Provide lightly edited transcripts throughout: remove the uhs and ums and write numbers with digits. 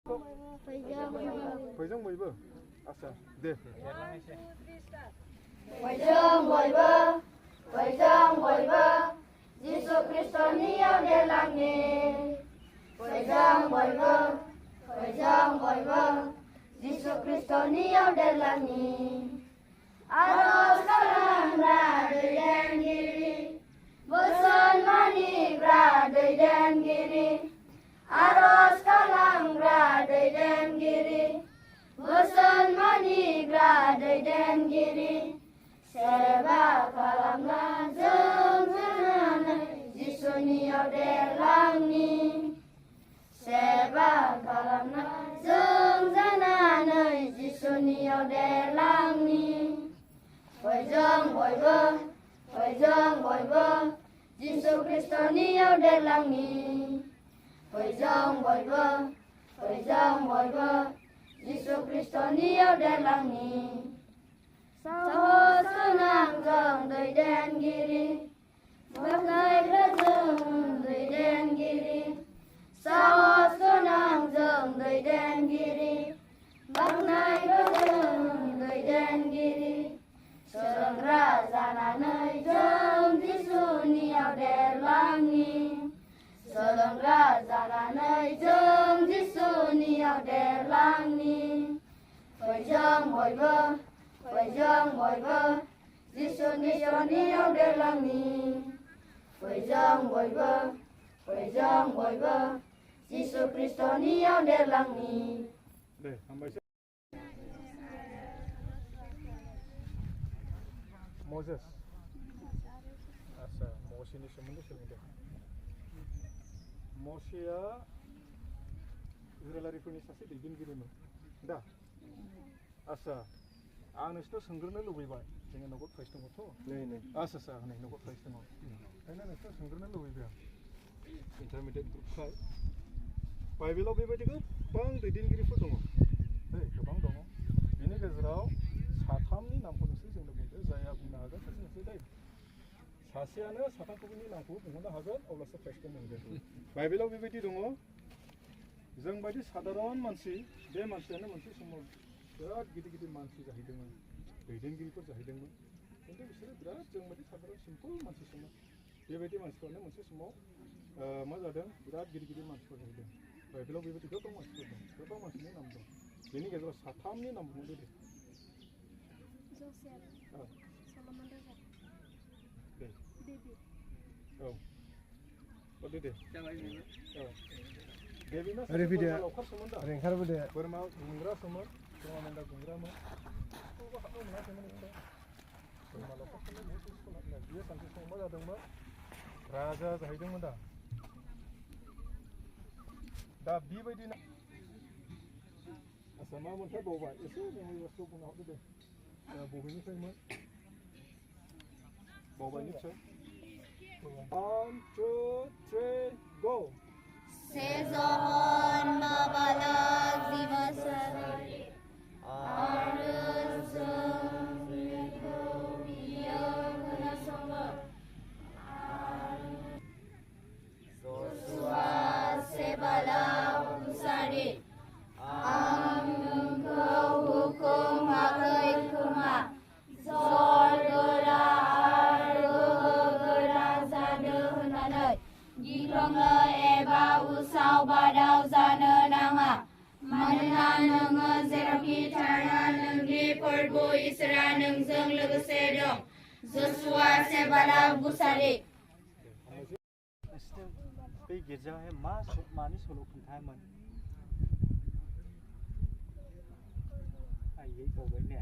Faiजों बयबो आसा दे Faiजों Jisu Kristoniयाव देरलांनि Faiजों Jisu Kristoniयाव देरलांनि आरज खालामग्रा दैदेनगिरि बोसोन मानिग्रा दैदेनगिरि आरज खालामग्रा दैदेनगिरि बोसोन मानिग्रा दैदेनगिरि सेबा खालामग्रा जों जानानै जिसुनियाव देरलांनि सेबा खालामग्रा जों जानानै जिसुनियाव देरलांनि Faiजों बयबो जिसु ख्रिस्टनियाव देरलांनि Faiजों बयबो जिसु ख्रिस्टनियाव देरलांनि साहस गोनांजों दैदेनगिरि बाख्नायग्रा जों दैदेनगिरि साहस गोनांजों दैदेनगिरि बाख्नायग्रा जों दैदेनगिरि सोलोंग्रा जानानै जों जिसुनियाव देरलांनि सोलोंग्रा जानानै जों जिसुनियाव देरलांनि Faiजों बयबो जिसु ख्रिस्टनियाव देरलांनि Faiजों बयबो जिसु ख्रिस्टनियाव देरलांनि दे हामबायसै Moses आसा मसेनि सोमोन्दै सोलोंदों मसेया इजराइलारिफोरनि सासे दैदेनगिरिमोन दा आसा आं नोंसोरनाव सोंग्रोनो लुबैबाय जोङो नगद प्राइस दङथ' आसा नै नगद प्राइस दङ ओंखायनो नोंसोर सोंग्रोनो लुबैबाय आं इन्टारमिडियेट ग्रुपखाय बाइबेलाव बेबायदि गोबां दैदेनगिरिफोर दङ गोबां दङ बेनि गेजेराव साथामनि नामखौ नोंसोर जोंनो बुंदो जायहा बुंनो हागोन सासे नोंसोर जायो सासेयानो साथामखौनि नामखौ बुंहरनो हागोन अब्लासो प्राइसखौ मोनगोन बाइबेलाव बेबायदि दङ जों बायदि साधारन मानसि बे मानसियानो मोनसे समाव बिराद गिदिर मानसि जाहैदोंमोन दैदेनगिरिफोर जाहैदोंमोन खिन्थु बिसोरो बिराद जों बायदि साधारन सिम्पोल मानसिसोमोन बेबायदि मानसिफ्रानो मोनसे समाव मा जादों बिराद गिदिर मानसिफोर जाहैदों बाइबेलाव बेबायदि गोबां मानसिफोर दं गोबां मानसिनि नाम दं बेनि गेजेराव साथामनि नाम बुंदो दे Revidia, Renkarbude, Burma, Gungra Summer, Gungra Gungrama, Raja Haidamada. Da Bibadina Asama won't have over. You see, when we were spoken out today. Bobini famous. Bobini. 1, 2, 3, go. Sezon mabalag divasari aruzum biyognasamma Joshua sebalau usari engkau hukum hakai kuma sorgera arugera zado honaनै गिख्रंनो एबा उसाव बादाव जानो नाङा मानोना नोङो जेरावखि थाना नोंनि फोरबो इसोरा नोंजों लोगोसे दं जसुवा सेबाला बुसारि बे गिर्जायावहाय मानि सल' खिन्थायोमोन आयै बावबाय ने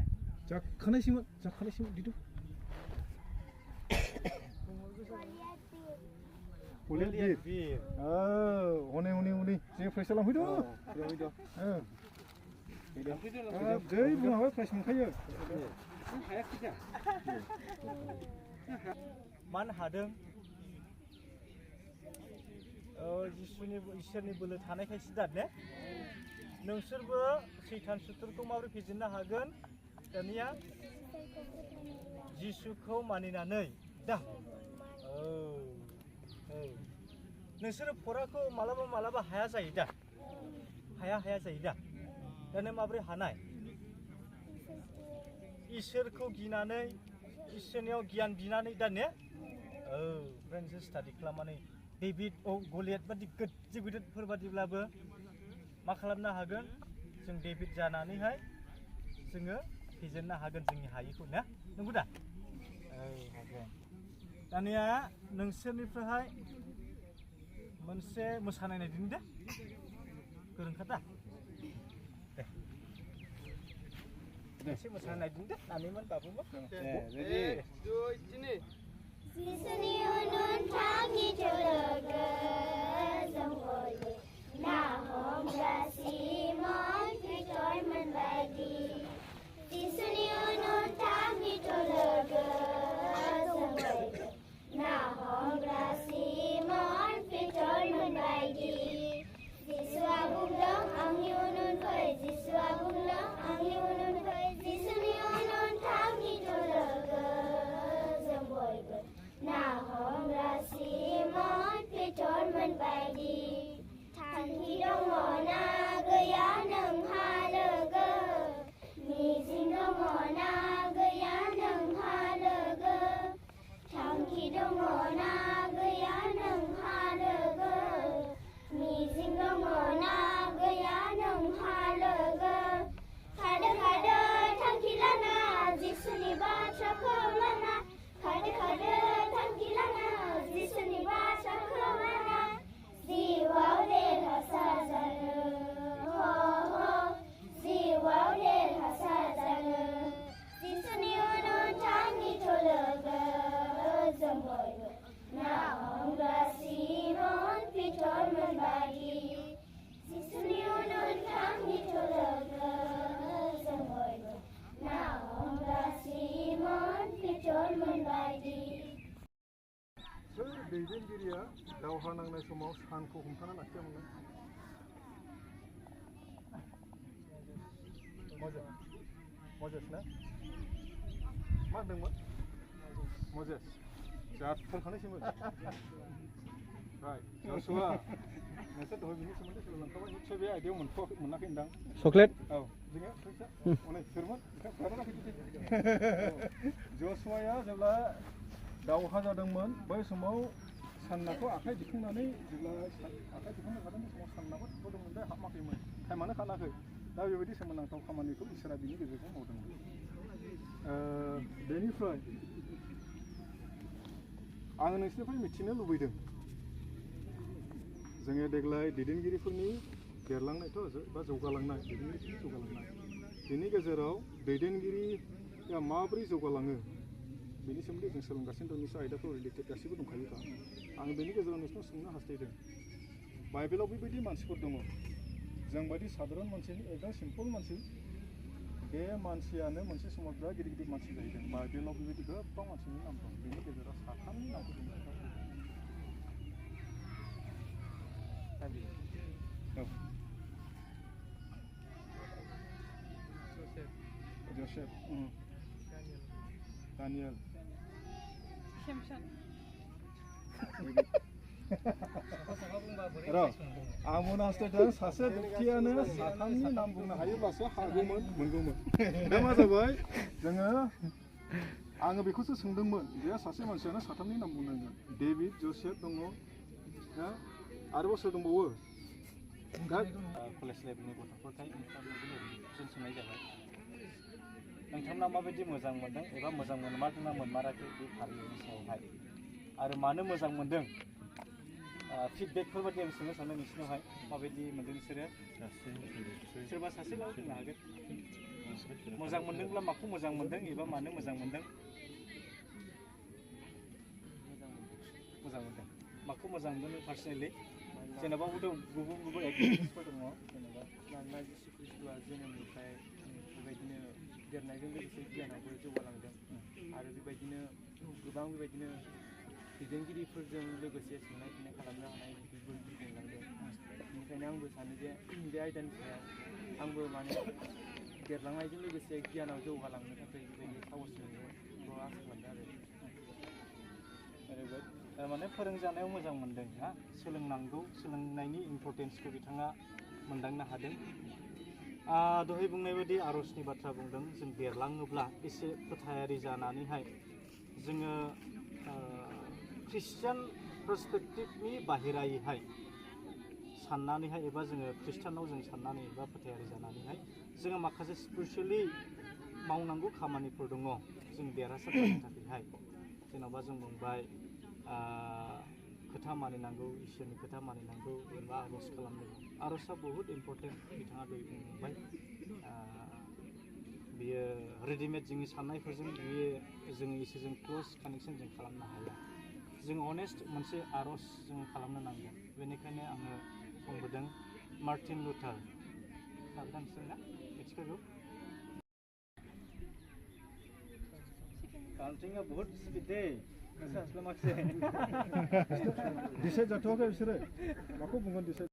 जाखानायसैमोन दिदु Beer. Oh, hone je fresal lang hido. Jai bu hawa fresh mukhayo. Man hadों जिसुनि इसोरनि बोलो थानायखायसो दा ने नोंसोरबो सैतान सुथुरखौ माबोरै फेजेननो हागोन दानिया जिसुखौ मानिनानै दा नोंसोरो फराखौ मालाबा हाया जायो दा हाया जायो दा दानिया माबोरै हानाय इसोरखौ गिनानै इसोरनियाव गियान बिनानै दानिया ओमफ्राय नोंसोर स्टाडि खालामनानै डेभिड गलियाथ बादि गिदिर बादिब्लाबो मा खालामनो हागोन जों डेभिड जानानैहाय जोङो फेजेननो हागोन जोंनि हायिखौ ना नंगौ दा हागोन दानिया नोंसोरनिफ्रायहाय मोनसे मोसानाय नायदिनि दे गोरोंखा दा दे एसे मोसानाय नायदिनि दे नानिमोन बाबुमोन रेडि 2 3 जिसुनि उनथांनि लोगो जों बयबो ना हमग्रा सिमन पेटरमोन बायदि जिसुनि उनथांनि लोगो जों बयबो ना हमग्रा सिमन पेटरमोन बायदि जिसुआ बुंदों आंनि उन फै जिसुआ बुंदों आंनि उन फै जिसुनि उनथांनि लोगो जों बयबो ना हमग्रा सिमन पेटरमोन बायदि थांखि दङ ना गैया नोंहा लोगो मिजिं दङ ना गैया नोंहा लोगो थांखि दङ ना गैया नोंहा लोगो मिजिं दङ ना गैया नोंहा लोगो खादो थांखि लाना जिसुनि बाथ्राखौ लाना खादो थांखि लाना जिसुनि बाथ्राखौ लाना जिउआव देरहासार जानो जिउआव देरहासार जानो जिसुनि उनथांनि लोगो जों बयबो ना हमग्रा सिमन पेटरमोन बायदि जिसुनि उनथांनि लोगो जों बयबो ना हमग्रा सिमन पेटरमोन बायदि सोर दैदेनगिरिया दावहा नांनाय समाव सानखौ हमथाना लाखियामोन मजेस ना मा होनदोंमोन मजेस जाथारखानायसोमोन राइट जसुवा नोंसोर दहाय बिनि सोमोन्दै सोलोंलांखाबाय निस्सय बे आयदायाव मोनाखै होनदां चक्लेट औ जोङो फैसा अनेक सोरमोन जसुवाया जेब्ला दावहा जादोंमोन बै समाव साननाखौ आखाइ दिखांनानै जेब्ला आखाइ दिखांनो हादों बे समाव साननाखौ थुदोंमोन दा हाबाखैमोन टाइमानो खानाखै दा बेबायदि सोमोनांथाव खामानिखौ इसोरा बिनि गेजेरजों मावदोंमोन बेनिफ्राय आङो नोंसोरनिफ्राय मिथिनो लुबैदों जोङो देग्लाय दैदेनगिरिफोरनि देरलांनायथ' बा जौगालांनाय दैदेनगिरिफोरनि जौगालांनाय बेनि गेजेराव दैदेनगिरिया माबोरै जौगालाङो बेनि सोमोन्दै जों सोलोंगासिनो दं निस्सय आयदाफोर रिलेटेड गासैबो दंखायोबा आं बेनि गेजेराव नोंसोरनाव सोंनो हास्थायदों बाइबेलाव बेबायदि मानसिफोर दङ जोंबायदि साधारन मानसिनि एकदम सिम्पल मानसि बे मानसियानो मोनसे समाव बिराद गिदिर मानसि जाहैदों बाइबेलाव बेबायदि गोबां मानसिनि नाम दं बेनि गेजेराव साथामनि नामखौ जों जोसेफ दानियेल आं बुंनो हास्थायदों सासे व्यक्तियानो साथामनि नाम बुंनो हायोब्लासो हागौमोन मोनगौमोन बे मा जाबाय जोङो आङो बेखौसो सोंदोंमोन जे सासे मानसियानो साथामनि नाम बुंनांगोन डेभिड जोसेफ दङ आरोबाव सोर दंबावो कलेज लेभेलनि गथ'फोरखाय कुइसन सोंनाय जाबाय नोंथांमोना माबायदि मोजां मोनदों एबा मोजां मोनमारदोंना मोनमाराखै बे फारिनि सायावहाय आरो मानो मोजां मोनदों फिडबेकफोर बायदि आं सोंनो सानो नोंसिनावहाय माबायदि मोनदों बिसोरो सोरबा सासेबाबो बुंनो हागोन मोजां मोनदोंब्ला माखौ मोजां मोनदों एबा मानो मोजां मोनदों मोजां मोनदों माखौ मोजां मोनदों पार्सनेलि जेनेबा गुबुन एक्टिभिटिसफोर दङ जेनेबा मानोना जिसु ख्रिस्ट'आ जोनोमनिफ्राय बेबायदिनो देरनायजों लोगोसे गियानावबो जौगालांदों आरो बेबायदिनो गोबां बेबायदिनो दैदेनगिरिफोरजों लोगोसे सोंनाय फिन्नाय खालामनो हानाय बेफोर मोनलांदों बेनिखायनो आंबो सानो जे बे आयदानि सायाव आंबो माने देरलांनायजों लोगोसे गियानाव जौगालांनो थाखाय बेबायदि साहस मोनगोनखौ आसा खालामदों आरो थारमाने फोरोंजानायाव मोजां मोनदों हा सोलोंनांगौ सोलोंनायनि इम्परटेन्सखौ बिथाङा मोनदांनो हादों। दहाय बुंनाय बायदि आर'जनि बाथ्रा बुंदों, जों देरलाङोब्ला एसे फोथायारि जानानैहाय जोङो ख्रिस्टियान पार्सपेक्टिभनि बाहेरायैहाय साननानैहाय एबा जोङो ख्रिस्टानाव जों साननानै एबा फोथायारि जानानैहाय जोङो माखासे स्पिरिचुवेलि मावनांगौ खामानिफोर दङ जों देरहासार जानो थाखायहाय। जेन'बा जों बुंबाय खोथा मानिनांगौ, इसोरनि खोथा मानिनांगौ एबा आर'ज खालामनांगौ। आर'जआ बहुद इम्परटेन्ट, बिथाङा दहाय बुंबाय। बियो रेडिमेड जोंनि साननायफोरजों बियो जोङो इसोरजों क्ल'ज कानेक्सन जों खालामनो हाया। जों अनेस्ट मोनसे आर'ज जों खालामनो नांगोन। बेनिखायनो आङो बुंबोदों मार्टिन लुथार ना मिथिखागौ। काउन्टिंआ बहुद स्पिड दे, नोंसोर हास्लाबाखिसै। डिसाइड जाथ'वाखै बिसोरो, माखौ बुंगोन डिसाइड